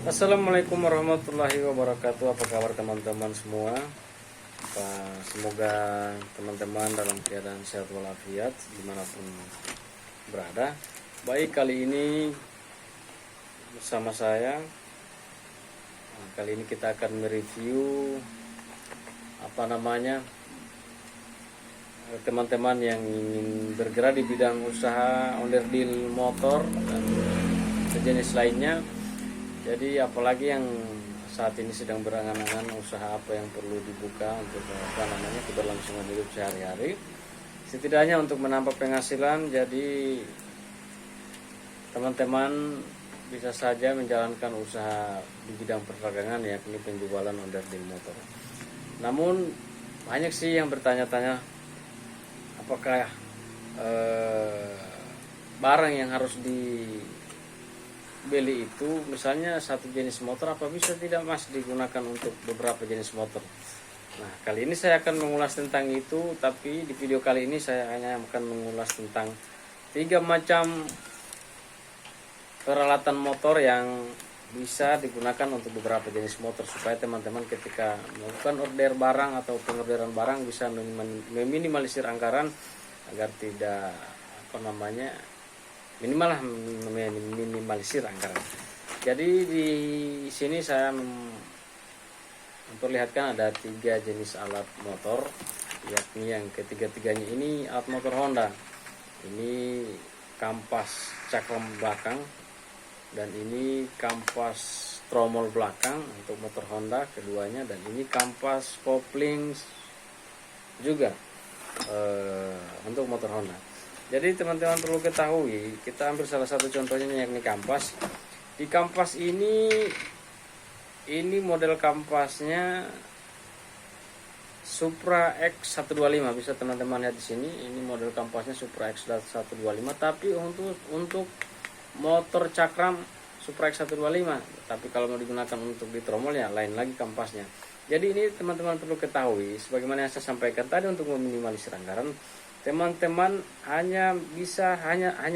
Assalamualaikum warahmatullahi wabarakatuh. Apa kabar teman-teman semua? Semoga teman-teman dalam keadaan sehat walafiat dimanapun berada. Baik, kali ini bersama saya. Kali ini kita akan mereview teman-teman yang ingin bergerak di bidang usaha onderdil motor dan sejenis lainnya. Jadi apalagi yang saat ini sedang berangan-angan usaha apa yang perlu dibuka untuk keberlangsungan hidup sehari-hari, setidaknya untuk menambah penghasilan. Jadi teman-teman bisa saja menjalankan usaha di bidang perdagangan, yakni penjualan onderdil motor. Namun banyak sih yang bertanya-tanya, apakah barang yang harus dibeli itu, misalnya satu jenis motor, apa bisa tidak mas digunakan untuk beberapa jenis motor? Nah, kali ini saya akan mengulas tentang itu, tapi di video kali ini saya hanya akan mengulas tentang 3 macam peralatan motor yang bisa digunakan untuk beberapa jenis motor, supaya teman-teman ketika melakukan order barang atau pengorderan barang bisa meminimalisir anggaran agar tidak minimalisir anggaran. Jadi di sini saya memperlihatkan ada 3 jenis alat motor, yakni yang ketiga-tiganya ini alat motor Honda. Ini kampas cakram belakang, dan ini kampas tromol belakang untuk motor Honda keduanya, dan ini kampas kopling juga untuk motor Honda. Jadi teman-teman perlu ketahui, kita ambil salah satu contohnya, yakni kampas. Di kampas ini model kampasnya Supra X125, bisa teman-teman lihat di sini. Ini model kampasnya Supra X125, tapi untuk motor cakram Supra X125. Tapi kalau mau digunakan untuk di tromol, ya lain lagi kampasnya. Jadi ini teman-teman perlu ketahui, sebagaimana yang saya sampaikan tadi, untuk meminimalisir anggaran, teman-teman hanya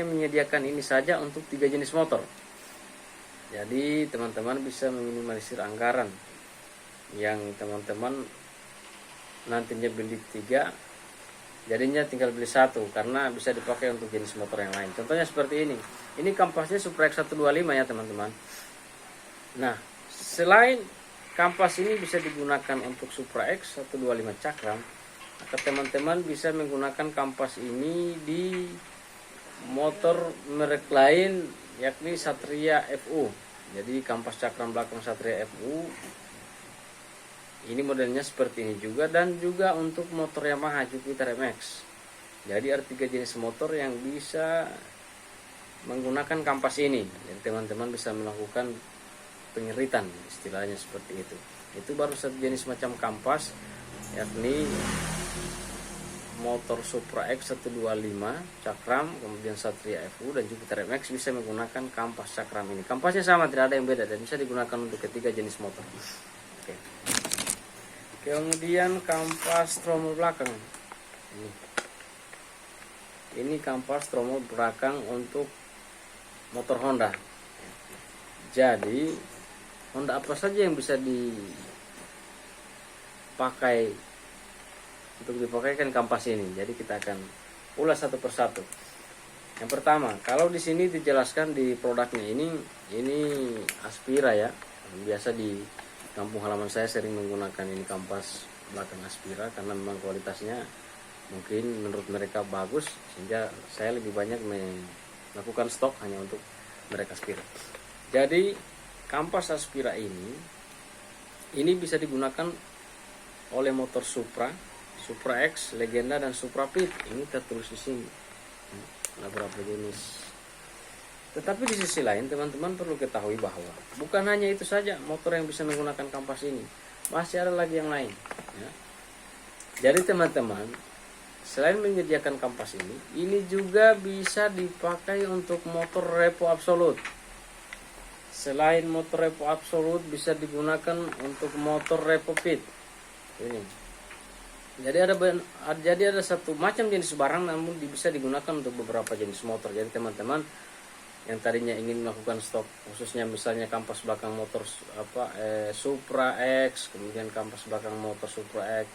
menyediakan ini saja untuk 3 jenis motor. Jadi teman-teman bisa meminimalisir anggaran yang teman-teman nantinya beli 3, jadinya tinggal beli 1, karena bisa dipakai untuk jenis motor yang lain. Contohnya seperti ini. Ini kampasnya Supra X125 ya teman-teman. Nah, selain kampas ini bisa digunakan untuk Supra X125 cakram, maka teman-teman bisa menggunakan kampas ini di motor merek lain, yakni Satria FU. Jadi kampas cakram belakang Satria FU ini modelnya seperti ini juga, dan juga untuk motor Yamaha Jupiter MX. Jadi ada 3 jenis motor yang bisa menggunakan kampas ini. Jadi teman-teman bisa melakukan pengiritan, istilahnya seperti itu. Itu baru satu jenis macam kampas, yakni motor Supra X125 cakram, kemudian Satria FU dan Jupiter MX bisa menggunakan kampas cakram ini. Kampasnya sama, tidak ada yang beda, dan bisa digunakan untuk ketiga jenis motor. Oke. Kemudian kampas tromol belakang. Ini kampas tromol belakang untuk motor Honda. Jadi Honda apa saja yang bisa dipakai untuk dipakaikan kampas ini. Jadi kita akan ulas satu persatu. Yang pertama, kalau di sini dijelaskan di produknya ini Aspira ya. Biasa di kampung halaman saya sering menggunakan ini kampas belakang Aspira, karena memang kualitasnya mungkin menurut mereka bagus, sehingga saya lebih banyak melakukan stok hanya untuk merek Aspira. Jadi kampas Aspira ini bisa digunakan oleh motor Supra X, Legenda, dan Supra Pit. Ini tertulis di sini. Ada berapa jenis. Tetapi di sisi lain teman-teman perlu ketahui bahwa bukan hanya itu saja motor yang bisa menggunakan kampas ini, masih ada lagi yang lain. Ya. Jadi teman-teman, selain menyediakan kampas ini juga bisa dipakai untuk motor repo absolut. Selain motor repo absolut, bisa digunakan untuk motor repo pit. Ini. Jadi ada satu macam jenis barang, namun bisa digunakan untuk beberapa jenis motor. Jadi teman-teman yang tadinya ingin melakukan stok khususnya misalnya kampas belakang motor Supra X, kemudian kampas belakang motor Supra X,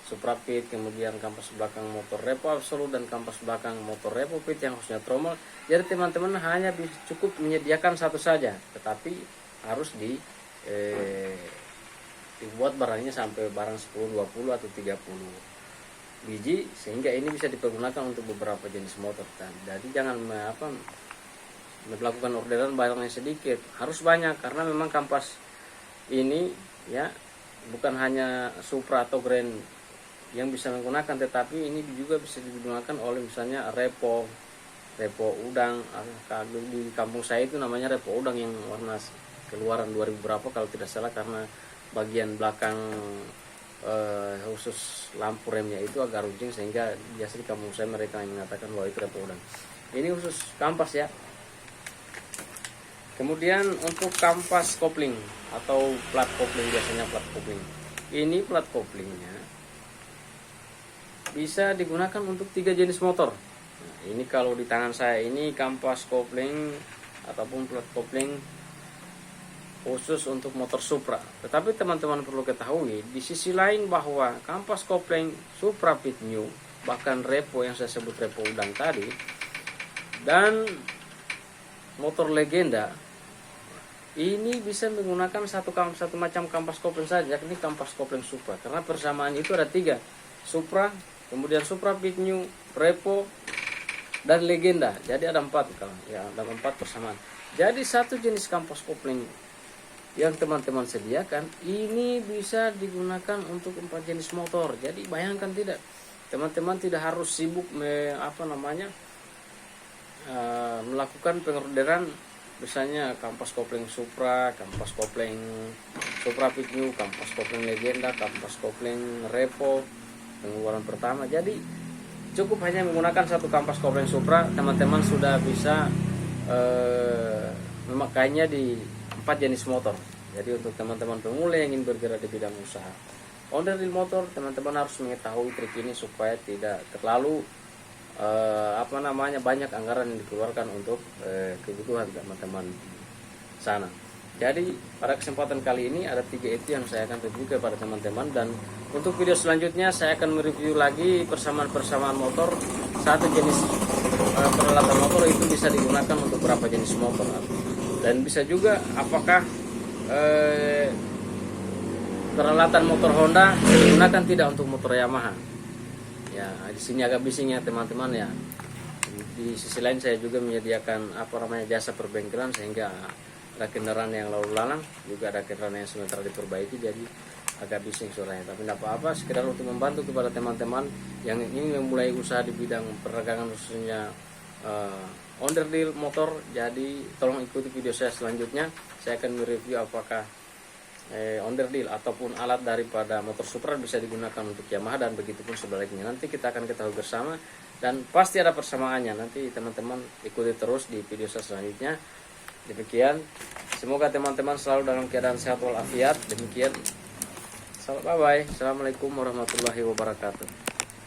Supra Pit, kemudian kampas belakang motor Repo Absolute dan kampas belakang motor Repo Pit yang khususnya tromol. Jadi teman-teman hanya cukup menyediakan satu saja, tetapi harus dibuat barangnya sampai barang 10, 20 atau 30 biji sehingga ini bisa dipergunakan untuk beberapa jenis motor. Jadi jangan melakukan orderan barangnya sedikit, harus banyak karena memang kampas ini ya bukan hanya Supra atau Grand yang bisa menggunakan, tetapi ini juga bisa digunakan oleh misalnya Repo udang. Di kampung saya itu namanya Repo udang yang warna keluaran 2000 berapa kalau tidak salah, karena bagian belakang khusus lampu remnya itu agak runcing sehingga biasa di kampung saya mereka yang mengatakan bahwa itu Repo udang. Ini khusus kampas ya. Kemudian untuk kampas kopling atau plat kopling, biasanya plat kopling. Ini plat koplingnya bisa digunakan untuk 3 jenis motor. Nah, ini kalau di tangan saya ini kampas kopling ataupun plat kopling khusus untuk motor Supra. Tetapi teman-teman perlu ketahui di sisi lain bahwa kampas kopling Supra Pit New, bahkan Repo yang saya sebut Repo udang tadi, dan motor Legenda ini bisa menggunakan satu macam kampas kopling saja, yakni kampas kopling Supra. Karena persamaan itu ada 3, Supra, kemudian Supra Pit New, Repo, dan Legenda. Jadi ada 4 kalau ya, ada 4 persamaan. Jadi satu jenis kampas kopling yang teman-teman sediakan ini bisa digunakan untuk 4 jenis motor. Jadi bayangkan tidak, teman-teman tidak harus sibuk melakukan pengorderan misalnya kampas kopling Supra, kampas kopling Supra Pit New, kampas kopling Legenda, kampas kopling Repo pengeluaran pertama. Jadi cukup hanya menggunakan satu kampas kopling Supra, teman-teman sudah bisa memakainya di 4 jenis motor. Jadi untuk teman-teman pemula yang ingin bergerak di bidang usaha onderdil motor, teman-teman harus mengetahui trik ini supaya tidak terlalu banyak anggaran yang dikeluarkan untuk kebutuhan teman-teman sana. Jadi pada kesempatan kali ini ada 3 itu yang saya akan review kepada teman-teman, dan untuk video selanjutnya saya akan mereview lagi persamaan motor. Satu jenis peralatan motor itu bisa digunakan untuk berapa jenis motor, dan bisa juga apakah peralatan motor Honda digunakan tidak untuk motor Yamaha. Ya, di sini agak bising ya teman-teman ya. Di sisi lain saya juga menyediakan jasa perbengkelan, sehingga ada kendaraan yang lalu lalang, juga ada kendaraan yang sementara diperbaiki, jadi agak bising suaranya. Tapi tidak apa-apa, sekedar untuk membantu kepada teman-teman yang ingin memulai usaha di bidang perdagangan khususnya onderdil motor. Jadi tolong ikuti video saya selanjutnya. Saya akan mereview apakah onderdil ataupun alat daripada motor Supra bisa digunakan untuk Yamaha, dan begitupun sebaliknya. Nanti kita akan ketahui bersama, dan pasti ada persamaannya. Nanti teman-teman ikuti terus di video saya selanjutnya. Demikian, semoga teman-teman selalu dalam keadaan sehat walafiat. Demikian, bye bye. Assalamualaikum warahmatullahi wabarakatuh.